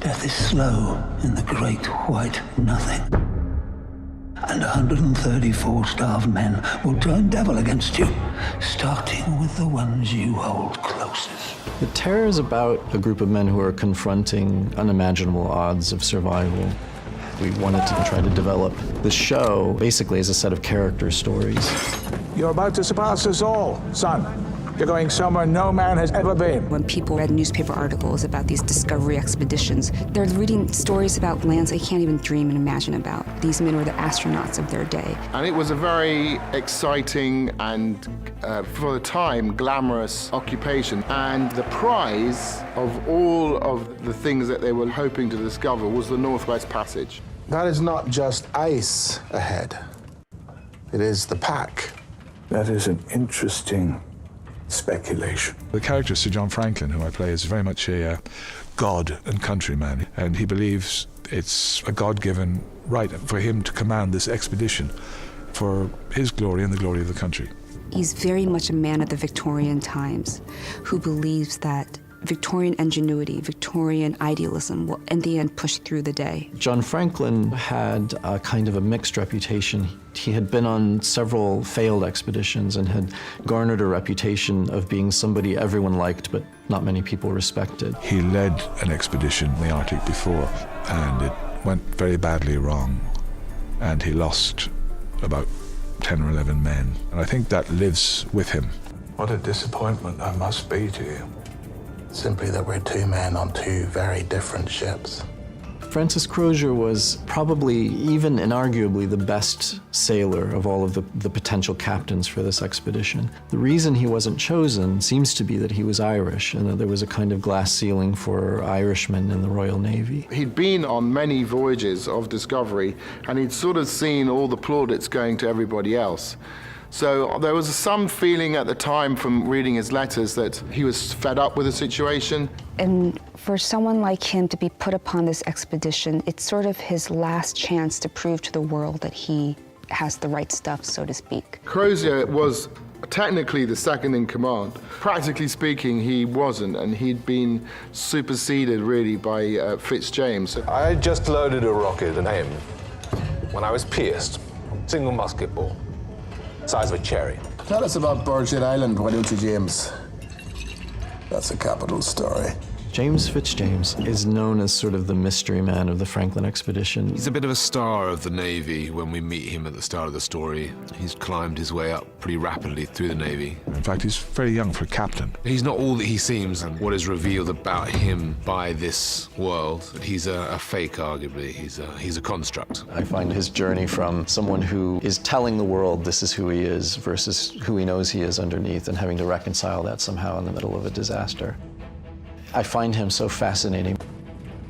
Death is slow in the great white nothing. And 134 starved men will turn devil against you, starting with the ones you hold closest. The Terror is about a group of men who are confronting unimaginable odds of survival. We wanted to try to develop the show basically as a set of character stories. You're about to surpass us all, son. You're going somewhere no man has ever been. When people read newspaper articles about these discovery expeditions, they're reading stories about lands they can't even dream and imagine about. These men were the astronauts of their day. And it was a very exciting and, for the time, glamorous occupation. And the prize of all of the things that they were hoping to discover was the Northwest Passage. That is not just ice ahead. It is the pack. That is an interesting speculation. The character, Sir John Franklin, who I play, is very much a god and countryman, and he believes it's a God-given right for him to command this expedition for his glory and the glory of the country. He's very much a man of the Victorian times who believes that Victorian ingenuity, Victorian idealism will in the end push through the day. John Franklin had a kind of a mixed reputation. He had been on several failed expeditions and had garnered a reputation of being somebody everyone liked but not many people respected. He led an expedition in the Arctic before, and it went very badly wrong, and he lost about 10 or 11 men, and I think that lives with him. What a disappointment that must be to you. Simply that we're two men on two very different ships. Francis Crozier was probably, even inarguably, the best sailor of all of the potential captains for this expedition. The reason he wasn't chosen seems to be that he was Irish and that there was a kind of glass ceiling for Irishmen in the Royal Navy. He'd been on many voyages of discovery, and he'd sort of seen all the plaudits going to everybody else. So there was some feeling at the time from reading his letters that he was fed up with the situation. And for someone like him to be put upon this expedition, it's sort of his last chance to prove to the world that he has the right stuff, so to speak. Crozier was technically the second in command. Practically speaking, he wasn't, and he'd been superseded really by Fitch James. I just loaded a rocket and aimed when I was pierced. Single musket ball. Size of a cherry. Tell us about Burgett Island, why don't you, James? That's a capital story. James Fitzjames is known as sort of the mystery man of the Franklin expedition. He's a bit of a star of the Navy when we meet him at the start of the story. He's climbed his way up pretty rapidly through the Navy. In fact, he's very young for a captain. He's not all that he seems, and what is revealed about him by this world, he's a fake, arguably. He's a construct. I find his journey from someone who is telling the world this is who he is versus who he knows he is underneath and having to reconcile that somehow in the middle of a disaster. I find him so fascinating.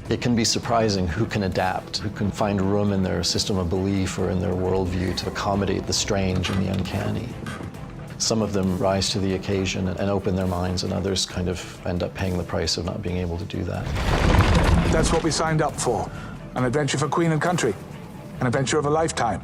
It can be surprising who can adapt, who can find room in their system of belief or in their worldview to accommodate the strange and the uncanny. Some of them rise to the occasion and open their minds, and others kind of end up paying the price of not being able to do that. That's what we signed up for. An adventure for Queen and country. An adventure of a lifetime.